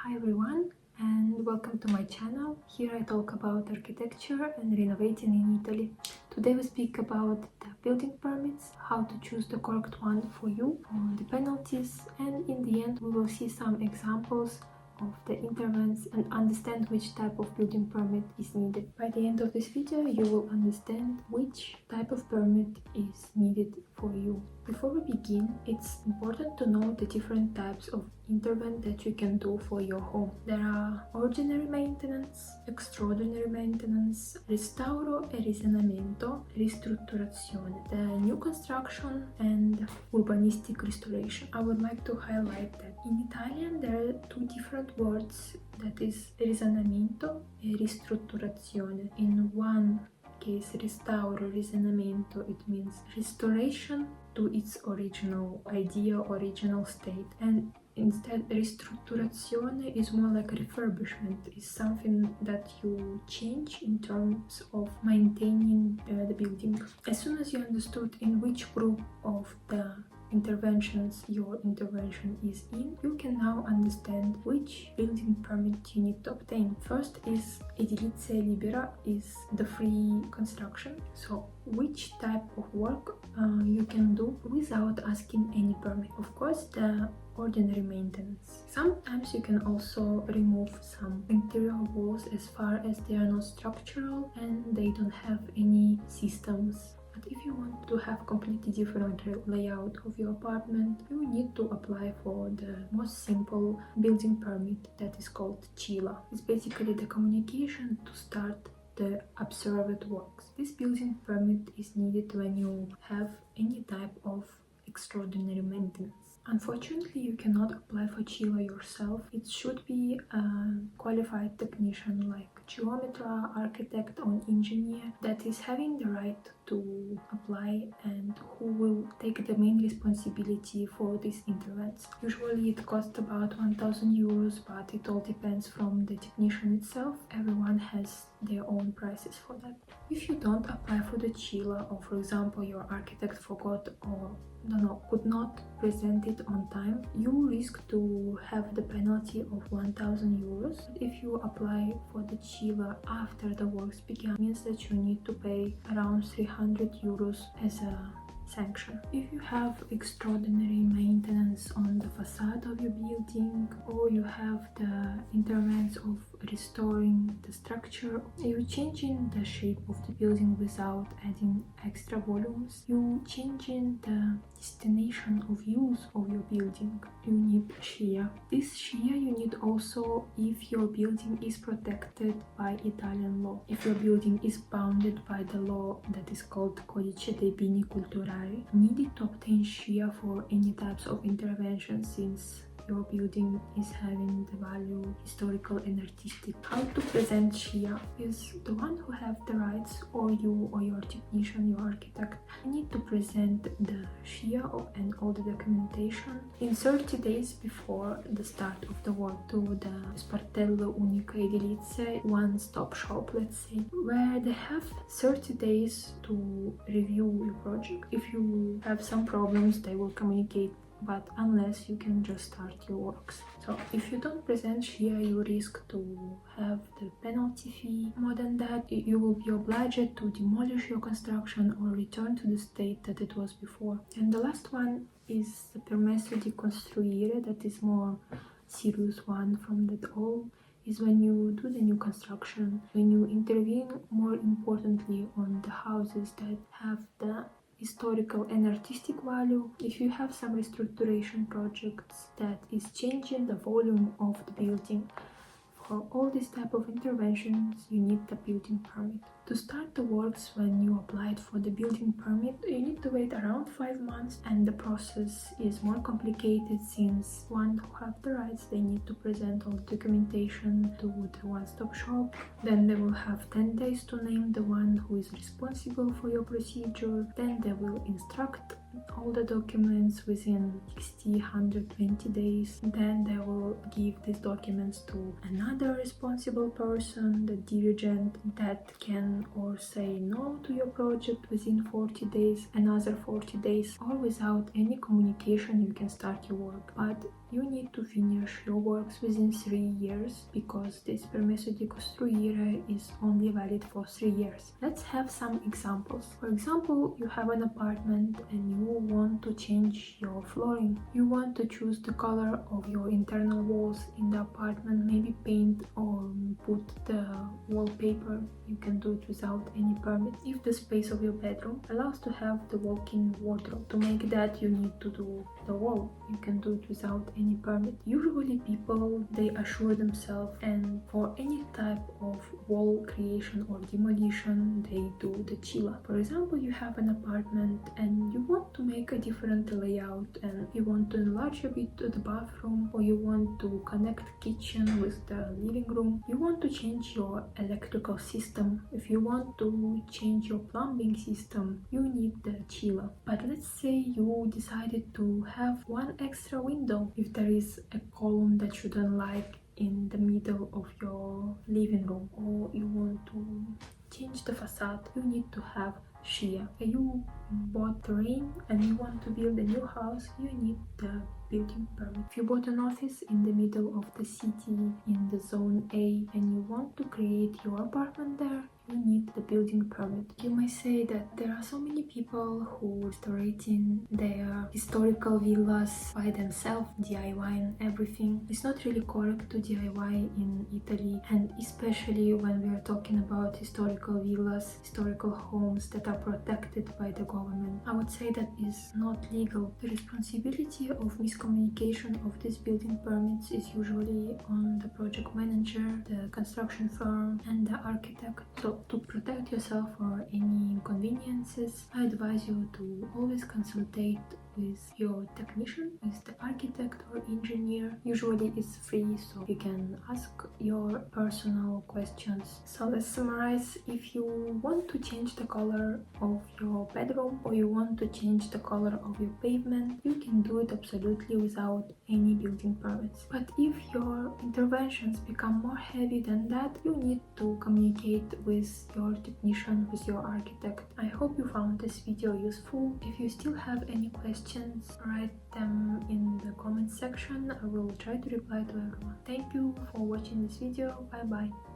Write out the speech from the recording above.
Hi everyone and welcome to my channel. Here I talk about architecture and renovating in Italy. Today we speak about the building permits, how to choose the correct one for you, the penalties, and in the end we will see some examples of the intervents and understand which type of building permit is needed. By the end of this video you will understand which type of permit is needed for you. Before we begin, it's important to know the different types of intervent that you can do for your home. There are ordinary maintenance, extraordinary maintenance, restauro e risanamento, ristrutturazione, the new construction and urbanistic restoration. I would like to highlight that in Italian there are two different words, that is risanamento e ristrutturazione. In one case, restauro, risanamento, it means restoration to its original idea, original state, and instead ristrutturazione is more like refurbishment, is something that you change in terms of maintaining the building. As soon as you understood in which group of the interventions your intervention is in, you can now understand which building permit you need to obtain. First is edilizia libera, is the free construction. So which type of work you can do without asking any permit. Of course, the ordinary maintenance. Sometimes you can also remove some interior walls as far as they are not structural and they don't have any systems. But if you want to have completely different layout of your apartment, you need to apply for the most simple building permit that is called CILA. It's basically the communication to start the observed works. This building permit is needed when you have any type of extraordinary maintenance. Unfortunately, you cannot apply for CILA yourself. It should be a qualified technician like geometer, architect or engineer that is having the right to apply and who will take the main responsibility for these intervents. Usually it costs about 1,000 euros, but it all depends from the technician itself. Everyone has their own prices for that. If you don't apply for the CILA, or for example your architect forgot or could not present it on time, you risk to have the penalty of 1,000 euros. If you apply for the CILA after the works began, means that you need to pay around 300 euros as a sanction. If you have extraordinary maintenance on the facade of your building, or you have the intervents of restoring the structure, you changing the shape of the building without adding extra volumes, you changing the destination of use of your building, you need SCIA. This SCIA you need also if your building is protected by Italian law, if your building is bounded by the law that is called Codice dei Beni Culturali. Needed to obtain SCIA for any types of intervention since your building is having the value historical and artistic. How to present SCIA is the one who have the rights, or you or your technician, your architect, need to present the SCIA and all the documentation in 30 days before the start of the work to the Sportello Unico Edilizia one-stop shop, let's say, where they have 30 days to review your project. If you have some problems, they will communicate, but unless you can just start your works. So if you don't present SCIA, you risk to have the penalty fee. More than that, you will be obliged to demolish your construction or return to the state that it was before. And the last one is the Permesso di Costruire, that is more serious one from that all, is when you do the new construction, when you intervene more importantly on the houses that have the historical and artistic value. If you have some restoration projects that is changing the volume of the building, for all these type of interventions you need the building permit. To start the works when you applied for the building permit, you need to wait around 5 months, and the process is more complicated since one who have the rights, they need to present all the documentation to the one-stop shop. Then they will have 10 days to name the one who is responsible for your procedure. Then they will instruct all the documents within 120 days. Then they will give these documents to another responsible person, the dirigent, that can cancellation or say no to your project within 40 days, another 40 days, or without any communication you can start your work. But you need to finish your works within 3 years, because this Permesso di Costruire is only valid for 3 years. Let's have some examples. For example, you have an apartment and you want to change your flooring. You want to choose the color of your internal walls in the apartment, maybe paint or put the wallpaper. You can do it without any permit. If the space of your bedroom allows to have the walk-in wardrobe, to make that you need to do the wall. You can do it without any permit. Usually people, they assure themselves, and for any type of wall creation or demolition they do the CILA. For example, you have an apartment and you want to make a different layout, and you want to enlarge a bit the bathroom, or you want to connect kitchen with the living room. You want to change your electrical system. If you want to change your plumbing system, you need the CILA. But let's say you decided to have one extra window. If there is a column that you don't like in the middle of your living room, or you want to change the facade, you need to have SCIA. You bought terrain and you want to build a new house, you need the building permit. If you bought an office in the middle of the city in the zone A and you want to create your apartment there, you need the building permit. You may say that there are so many people who are restoring their historical villas by themselves, DIY and everything. It's not really correct to DIY in Italy, and especially when we are talking about historical villas, historical homes that are protected by the government. I would say that is not legal. The responsibility of miscommunication of these building permits is usually on the project manager, the construction firm, and the architect. So to protect yourself for any inconveniences, I advise you to always consultate with your technician, with the architect or engineer. Usually it's free, so you can ask your personal questions. So let's summarize. If you want to change the color of your bedroom, or you want to change the color of your pavement, you can do it absolutely without any building permits. But if your interventions become more heavy than that, you need to communicate with your technician, with your architect. I hope you found this video useful. If you still have any questions, write them in the comment section. I will try to reply to everyone. Thank you for watching this video. Bye bye.